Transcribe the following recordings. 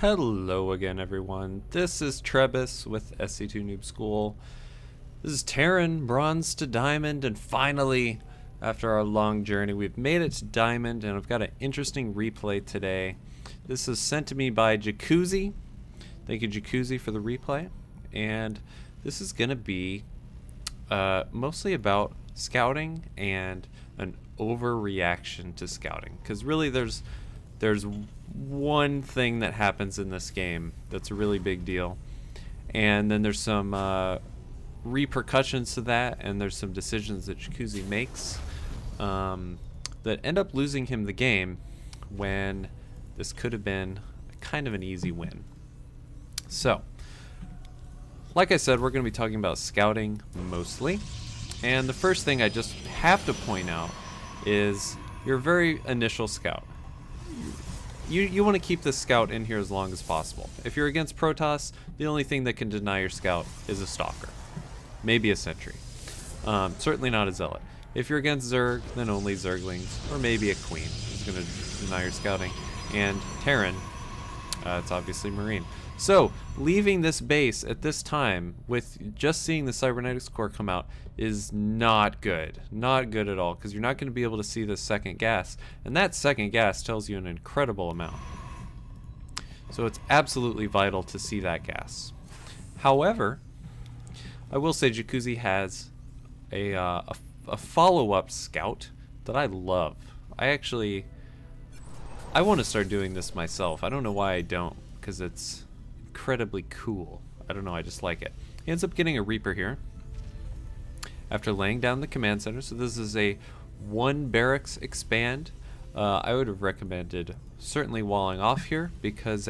Hello again, everyone. This is Trebus with SC2 Noob School. This is Terran Bronze-to-Diamond, and finally, after our long journey, we've made it to Diamond, and I've got an interesting replay today. This is sent to me by Jacuzzi. Thank you, Jacuzzi, for the replay. And this is going to be mostly about scouting and an overreaction to scouting. Because really, there's one thing that happens in this game that's a really big deal, and then there's some repercussions to that, and there's some decisions that Jacuzzi makes that end up losing him the game when this could have been kind of an easy win. So, like I said, we're going to be talking about scouting mostly, and the first thing I just have to point out is your very initial scout. You want to keep this scout in here as long as possible. If you're against Protoss, the only thing that can deny your scout is a stalker. Maybe a sentry. Certainly not a zealot. If you're against Zerg, then only Zerglings, or maybe a queen is going to deny your scouting. And Terran, it's obviously Marine. So, leaving this base at this time with just seeing the Cybernetics Core come out is not good. Not good at all, because you're not going to be able to see the second gas. And that second gas tells you an incredible amount. So it's absolutely vital to see that gas. However, I will say Jacuzzi has a follow-up scout that I love. I want to start doing this myself. I don't know why I don't, because it's incredibly cool. I don't know, I just like it. He ends up getting a Reaper here after laying down the command center. So this is a 1 barracks expand. I would have recommended certainly walling off here, because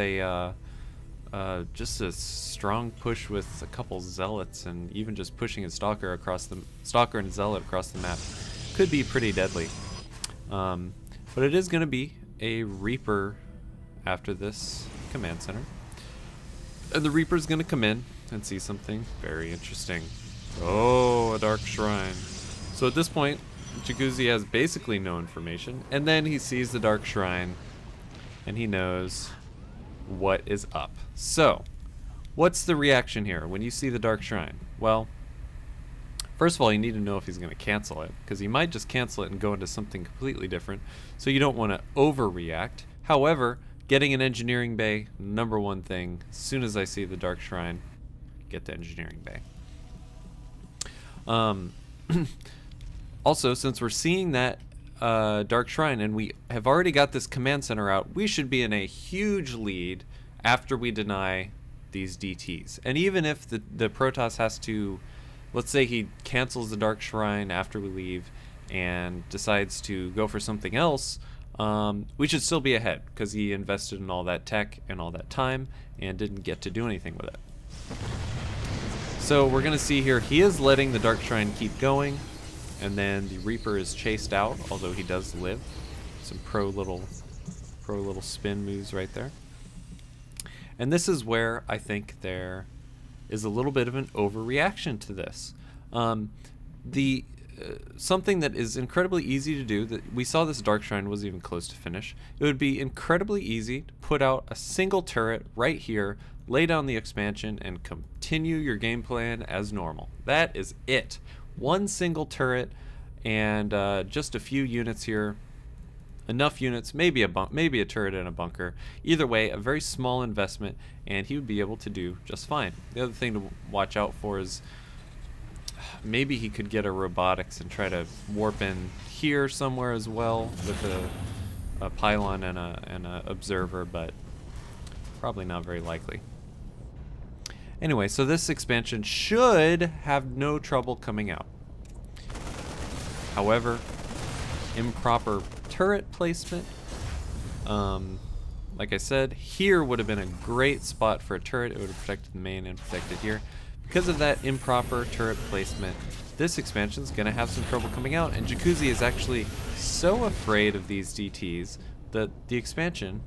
just a strong push with a couple zealots and even just pushing a stalker and zealot across the map could be pretty deadly. But it is going to be a Reaper after this command center. And the Reaper's going to come in and see something very interesting. Oh, a Dark Shrine. So at this point, Jacuzzi has basically no information, and then he sees the Dark Shrine, and he knows what is up. So, what's the reaction here when you see the Dark Shrine? Well, first of all, you need to know if he's going to cancel it, because he might just cancel it and go into something completely different, so you don't want to overreact. However, getting an engineering bay, #1 thing. As soon as I see the Dark Shrine, get the engineering bay. Also, since we're seeing that Dark Shrine and we have already got this command center out, we should be in a huge lead after we deny these DTs. And even if the Protoss has to, let's say he cancels the Dark Shrine after we leave and decides to go for something else, we should still be ahead, because he invested in all that tech and all that time and didn't get to do anything with it. So we're going to see here, he is letting the Dark Shrine keep going, and then the Reaper is chased out, although he does live. Some pro little spin moves right there. And this is where I think there is a little bit of an overreaction to this. Something that is incredibly easy to do, that we saw this Dark Shrine wasn't even close to finish. It would be incredibly easy to put out a single turret right here, lay down the expansion, and continue your game plan as normal. That is it. One single turret and just a few units here. Enough units, maybe a turret and a bunker. Either way, a very small investment, and he would be able to do just fine. The other thing to watch out for is maybe he could get a robotics and try to warp in here somewhere as well with a pylon and a observer, but probably not very likely. Anyway, so this expansion should have no trouble coming out. However, improper turret placement. Like I said, here would have been a great spot for a turret. It would have protected the main and protected here. Because of that improper turret placement, this expansion is going to have some trouble coming out, and Jacuzzi is actually so afraid of these DTs that the expansion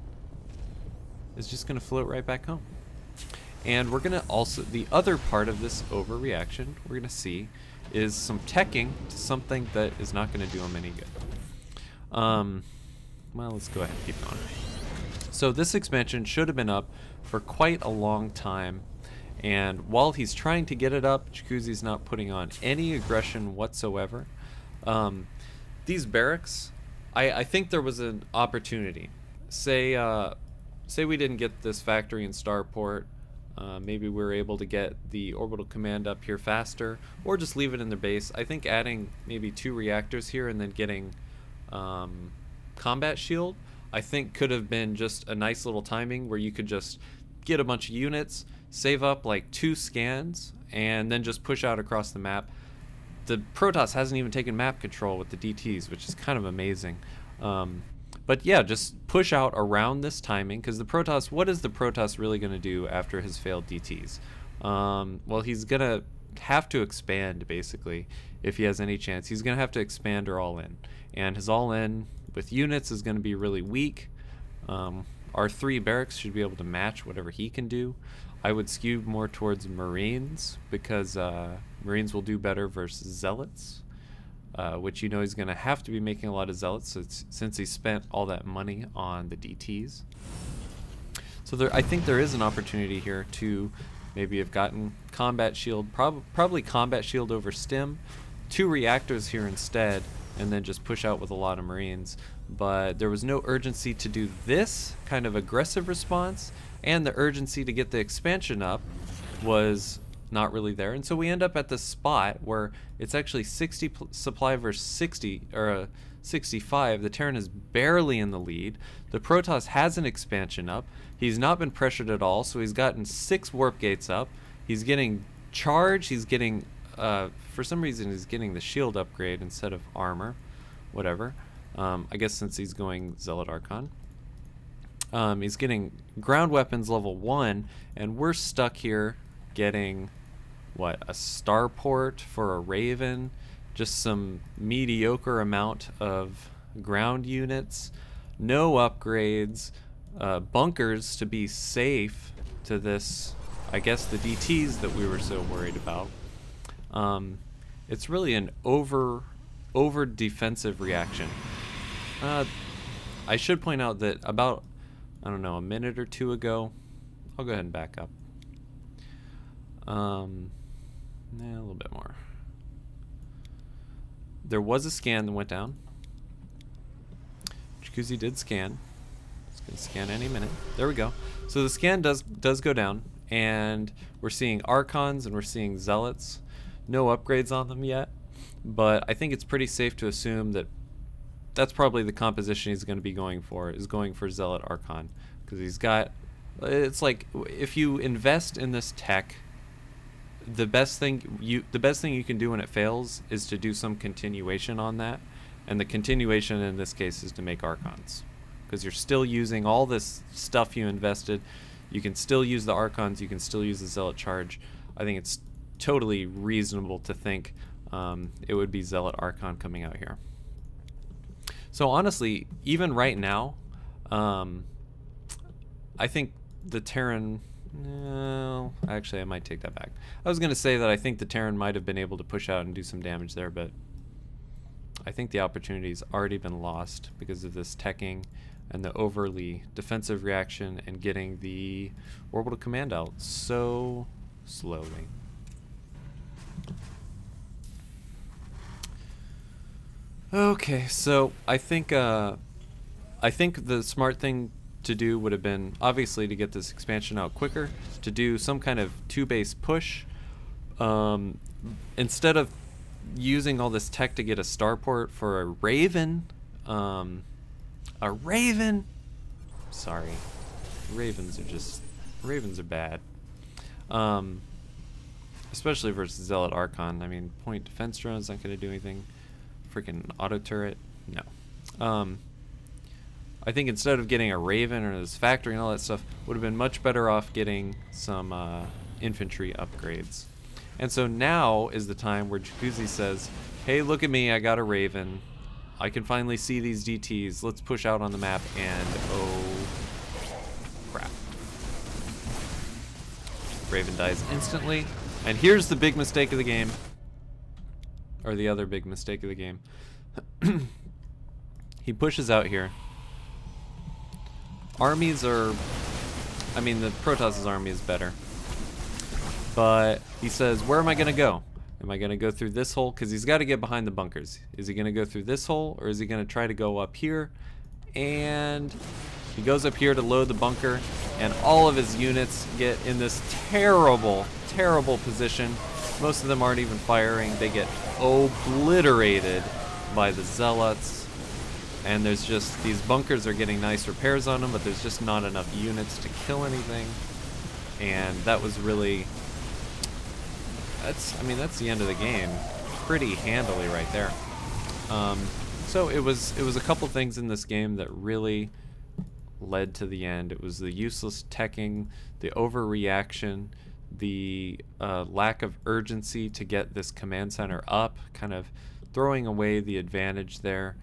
is just going to float right back home. And we're going to also, the other part of this overreaction we're going to see is some teching to something that is not going to do him any good. Well, let's go ahead and keep going. So this expansion should have been up for quite a long time. And while he's trying to get it up, Jacuzzi's not putting on any aggression whatsoever. These barracks, I think there was an opportunity. Say we didn't get this factory in Starport. Maybe we were able to get the orbital command up here faster, or just leave it in their base. I think adding maybe 2 reactors here and then getting combat shield, I think could have been just a nice little timing where you could just get a bunch of units, save up like 2 scans, and then just push out across the map. The Protoss hasn't even taken map control with the DTs, which is kind of amazing. But yeah, just push out around this timing, because the Protoss, what is the Protoss really going to do after his failed DTs? Well, he's going to have to expand, basically, if he has any chance. He's going to have to expand or all in. And his all in with units is going to be really weak. Our 3 barracks should be able to match whatever he can do. I would skew more towards Marines, because Marines will do better versus Zealots, which you know he's going to have to be making a lot of Zealots since he spent all that money on the DTs. So I think there is an opportunity here to maybe have gotten combat shield, probably combat shield over stim, 2 reactors here instead, and then just push out with a lot of Marines. But there was no urgency to do this kind of aggressive response, and the urgency to get the expansion up was not really there. And so we end up at this spot where it's actually 60 supply versus 60, or 65. The Terran is barely in the lead. The Protoss has an expansion up. He's not been pressured at all, so he's gotten 6 warp gates up. He's getting charge. He's getting, for some reason, he's getting the shield upgrade instead of armor. Whatever. I guess since he's going Zealot Archon. He's getting ground weapons level 1, and we're stuck here getting, what, a starport for a Raven, just some mediocre amount of ground units, no upgrades, bunkers to be safe to this, I guess, the DTs that we were so worried about. It's really an over defensive reaction. I should point out that about, I don't know, a minute or 2 ago, I'll go ahead and back up. A little bit more. There was a scan that went down. Jacuzzi did scan. It's going to scan any minute. There we go. So the scan does go down, and we're seeing Archons and we're seeing Zealots. No upgrades on them yet, but I think it's pretty safe to assume that that's probably the composition he's going to be going for, is going for Zealot Archon, because he's got, it's like, if you invest in this tech, the best thing you can do when it fails is to do some continuation on that, and the continuation in this case is to make Archons, because you're still using all this stuff you invested. You can still use the Archons, you can still use the Zealot charge. I think it's totally reasonable to think it would be Zealot Archon coming out here. So honestly, even right now, I think the Terran, no, actually I might take that back. I was going to say that I think the Terran might have been able to push out and do some damage there, but I think the opportunity's already been lost because of this teching and the overly defensive reaction and getting the orbital command out so slowly. Okay, so I think the smart thing to do would have been, obviously, to get this expansion out quicker, to do some kind of 2-base push. Instead of using all this tech to get a starport for a Raven, sorry, Ravens are bad. Especially versus Zealot Archon. I mean, point defense drone's not going to do anything. Freaking auto turret, no. I think instead of getting a Raven or this factory and all that stuff, would have been much better off getting some infantry upgrades. And so now is the time where Jacuzzi says, hey, look at me, I got a Raven. I can finally see these DTs. Let's push out on the map, and oh crap. Raven dies instantly. And here's the big mistake of the game. Or the other big mistake of the game. He pushes out here. Armies are I mean, the Protoss' army is better. But he says, where am I going to go? Am I going to go through this hole? Because he's got to get behind the bunkers. Is he going to go through this hole, or is he going to try to go up here? And he goes up here to load the bunker, and all of his units get in this terrible, terrible position. Most of them aren't even firing. They get obliterated by the Zealots. And there's just, these bunkers are getting nice repairs on them, but there's just not enough units to kill anything. And that was really, I mean, that's the end of the game. Pretty handily right there. So it was a couple things in this game that really led to the end. It was the useless teching, the overreaction, the lack of urgency to get this command center up, kind of throwing away the advantage there.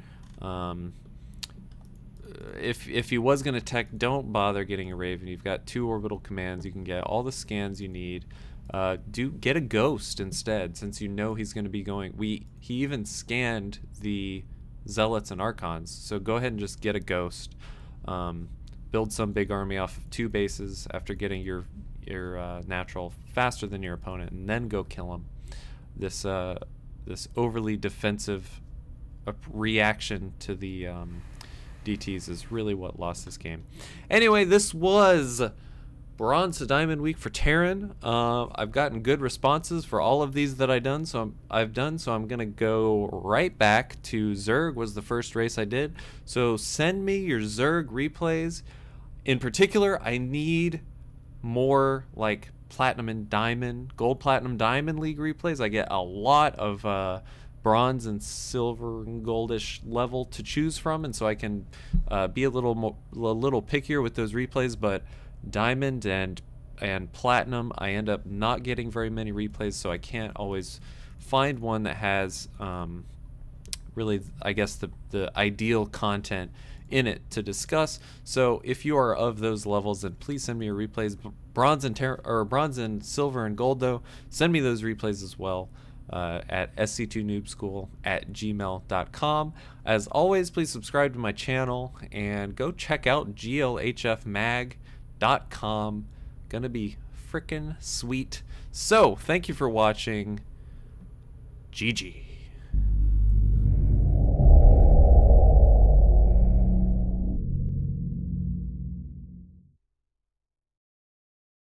If he was going to tech, don't bother getting a Raven. You've got 2 orbital commands. You can get all the scans you need. Get a Ghost instead, since you know he's going to be going. He even scanned the Zealots and Archons, so go ahead and just get a Ghost. Build some big army off of 2 bases after getting your natural faster than your opponent, and then go kill him. This overly defensive reaction to the DTs is really what lost this game. Anyway, this was Bronze to Diamond week for Terran. I've gotten good responses for all of these that I've done, so I'm gonna go right back to Zerg. Was the first race I did. So send me your Zerg replays. In particular, I need more like Platinum and Diamond, Gold, Platinum, Diamond League replays. I get a lot of Bronze and Silver and Goldish level to choose from, and so I can be a little pickier with those replays. But Diamond and Platinum, I end up not getting very many replays, so I can't always find one that has really, I guess, the ideal content in it to discuss. So if you are of those levels, then please send me your replays. Bronze and Silver and Gold, though, send me those replays as well. At sc2noobschool@gmail.com. As always, please subscribe to my channel and go check out glhfmag.com. Gonna be frickin' sweet. So, thank you for watching. GG.